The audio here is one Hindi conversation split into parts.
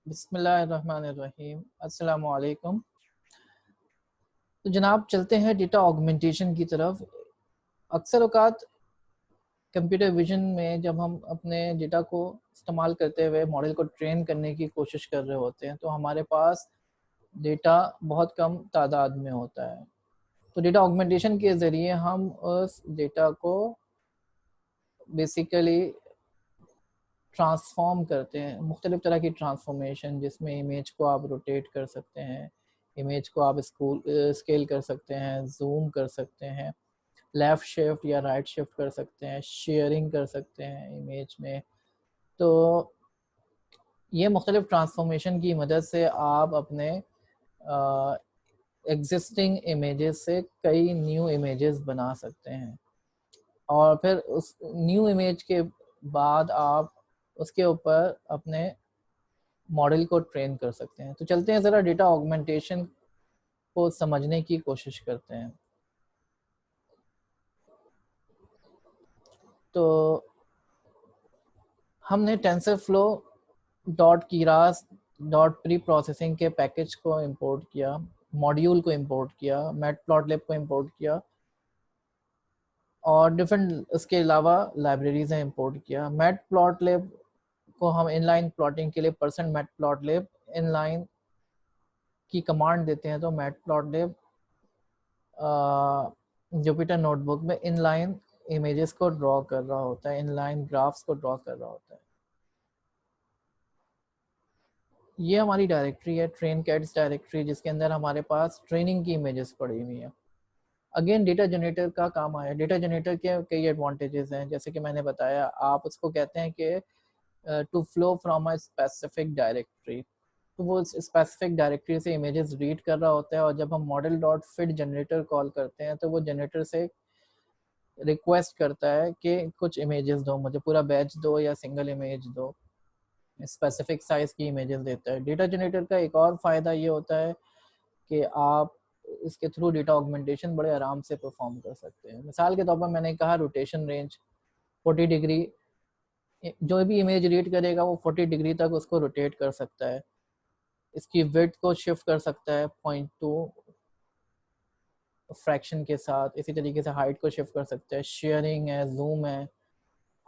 बिस्मिल्लाहिर्रहमानिर्रहीम। अस्सलामु अलैकुम। तो जनाब चलते हैं डेटा ऑगमेंटेशन की तरफ। अक्सर औक़ात कंप्यूटर विज़न में जब हम अपने डेटा को इस्तेमाल करते हुए मॉडल को ट्रेन करने की कोशिश कर रहे होते हैं, तो हमारे पास डेटा बहुत कम तादाद में होता है। तो डेटा ऑगमेंटेशन के ज़रिए हम उस डेटा को बेसिकली ट्रांसफ़ॉर्म करते हैं, मुख्तलिफ़ तरह की ट्रांसफ़ॉर्मेशन जिसमें इमेज को आप रोटेट कर सकते हैं, इमेज को आप स्केल कर सकते हैं, ज़ूम कर सकते हैं, लेफ़्ट शिफ्ट या राइट शिफ्ट कर सकते हैं, शेयरिंग कर सकते हैं इमेज में। तो ये मुख्तलिफ़ ट्रांसफ़ॉर्मेशन की मदद से आप अपने एग्ज़िस्टिंग इमेजेस से कई न्यू इमेजेस बना सकते हैं और फिर उस न्यू इमेज के बाद आप उसके ऊपर अपने मॉडल को ट्रेन कर सकते हैं। तो चलते हैं ज़रा डेटा ऑगमेंटेशन को समझने की कोशिश करते हैं। तो हमने TensorFlow dot Keras dot pre processing के पैकेज को इंपोर्ट किया, मॉड्यूल को इंपोर्ट किया, मैटप्लॉटलिब को इंपोर्ट किया और डिफरेंट इसके अलावा लाइब्रेरीज़ हैं इंपोर्ट किया। मैटप्लॉटलिब को हम इनलाइन प्लॉटिंग के लिए %मैटप्लॉटलिब इनलाइन की कमांड देते हैं, तो मैटप्लॉटलिब जुपिटर नोटबुक में इनलाइन इमेजेस को ड्रॉ कर रहा होता है, इनलाइन ग्राफ्स को ड्रॉ कर रहा होता है। ये हमारी डायरेक्टरी है, ट्रेन कैट्स डायरेक्टरी, जिसके अंदर हमारे पास ट्रेनिंग की इमेजेस पड़ी हुई हैं। अगेन डेटा जनरेटर का काम आया। डेटा जनरेटर के कई एडवांटेजेस हैं, जैसे कि मैंने बताया, आप उसको कहते हैं कि to flow from a specific directory, तो वो स्पेसिफिक डायरेक्टरी से इमेजेस रीड कर रहा होता है और जब हम model dot fit generator call करते हैं तो वो जनरेटर से रिक्वेस्ट करता है कि कुछ इमेजेस दो, मुझे पूरा बैच दो या सिंगल इमेज दो, स्पेसिफिक साइज़ की इमेजेस देता है। डेटा जनरेटर का एक और फ़ायदा ये होता है कि आप इसके थ्रू डेटा ऑगमेंटेशन बड़े आराम से परफॉर्म कर सकते हैं। मिसाल के तौर पर मैंने कहा रोटेशन रेंज 40 डिग्री, जो भी इमेज रीड करेगा वो 40 डिग्री तक उसको रोटेट कर सकता है। इसकी विड्थ को शिफ्ट कर सकता है 0.2 फ्रैक्शन के साथ, इसी तरीके से हाइट को शिफ्ट कर सकता है। शेयरिंग है, ज़ूम है,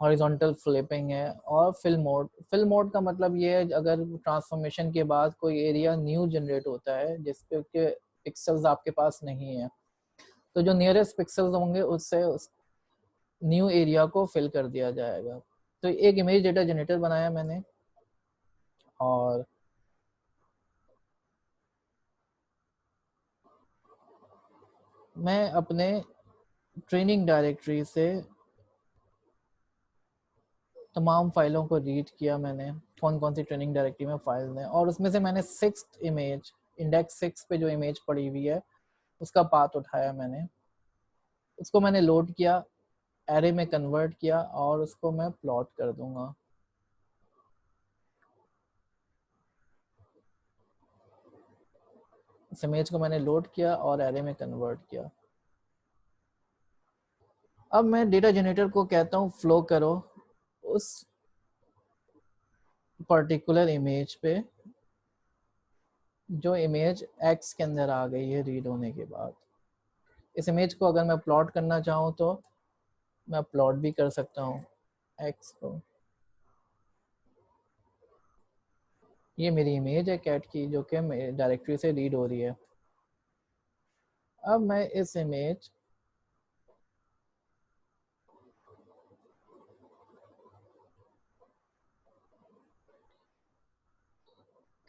हॉरिजॉन्टल फ्लिपिंग है और फिल मोड। फिल मोड का मतलब ये है अगर ट्रांसफॉर्मेशन के बाद कोई एरिया न्यू जनरेट होता है जिसके के पिक्सेल्स आपके पास नहीं है, तो जो नियरेस्ट पिक्सेल्स होंगे उससे उस न्यू एरिया को फिल कर दिया जाएगा। तो एक इमेज डेटा जनरेटर बनाया मैंने और मैं अपने ट्रेनिंग डायरेक्टरी से तमाम फ़ाइलों को रीड किया मैंने, कौन-कौन सी ट्रेनिंग डायरेक्टरी में फ़ाइल्स हैं और उसमें से मैंने 6th इमेज, इंडेक्स 6 पे जो इमेज पड़ी हुई है, उसका पाथ उठाया मैंने। उसको मैंने लोड किया, एरे में कन्वर्ट किया और उसको मैं प्लॉट कर दूँगा। इस इमेज को मैंने लोड किया और एरे में कन्वर्ट किया। अब मैं डेटा जनरेटर को कहता हूँ फ्लो करो उस पर्टिकुलर इमेज पे, जो इमेज एक्स के अंदर आ गई है रीड होने के बाद। इस इमेज को अगर मैं प्लॉट करना चाहूँ तो मैं प्लॉट भी कर सकता हूँ एक्स को। ये मेरी इमेज है कैट की जो कि डायरेक्टरी से रीड हो रही है। अब मैं इस इमेज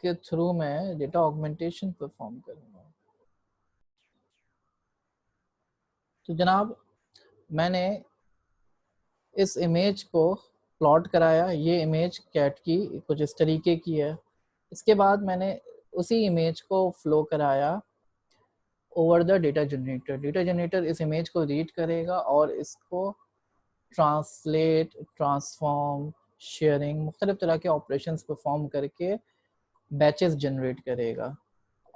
के थ्रू मैं डेटा ऑगमेंटेशन परफॉर्म करूँगा। तो जनाब मैंने इस इमेज को प्लॉट कराया। ये इमेज कैट की कुछ इस तरीके की है। इसके बाद मैंने उसी इमेज को फ्लो कराया over the data generator. Data generator इस इमेज को रीड करेगा और इसको ट्रांसलेट, ट्रांसफॉर्म, शेयरिंग, मुख्तलिफ तरह के ऑपरेशंस परफॉर्म करके बैचेस जनरेट करेगा।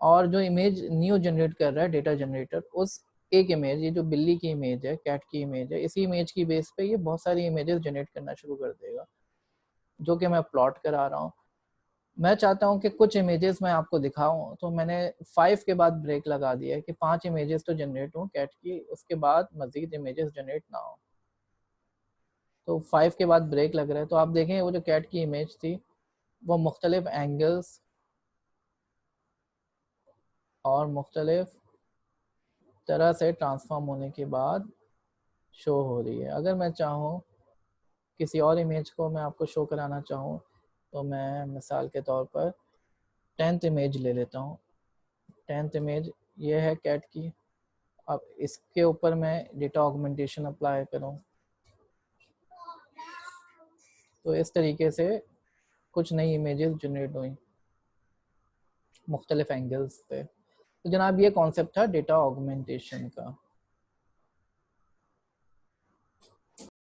और जो इमेज न्यू जनरेट कर रहा है डेटा जनरेटर, उस एक इमेज, ये जो बिल्ली की इमेज है, कैट की इमेज है, इसी इमेज की बेस पे ये बहुत सारी इमेजेस जनरेट करना शुरू कर देगा, जो कि मैं प्लॉट करा रहा हूँ। मैं चाहता हूँ कि कुछ इमेजेस मैं आपको दिखाऊं, तो मैंने 5 के बाद ब्रेक लगा दिया है कि 5 इमेजेस तो जनरेट हो कैट की, उसके बाद मजीद इमेजेस जनरेट ना हो। तो 5 के बाद ब्रेक लग रहा है। तो आप देखें वो जो कैट की इमेज थी वो मुख्तलिफ एंगल्स और मुख्तलिफ तरह से ट्रांसफॉर्म होने के बाद शो हो रही है। अगर मैं चाहूँ किसी और इमेज को मैं आपको शो कराना चाहूँ, तो मैं मिसाल के तौर पर 10th इमेज ले लेता हूँ। 10th इमेज ये है कैट की। अब इसके ऊपर मैं डेटा ऑगमेंटेशन अप्लाई करूँ, तो इस तरीके से कुछ नई इमेजेस जनरेट हुई मुख्तलिफ एंगल्स पे। तो जनाब ये कॉन्सेप्ट था डेटा ऑगमेंटेशन का।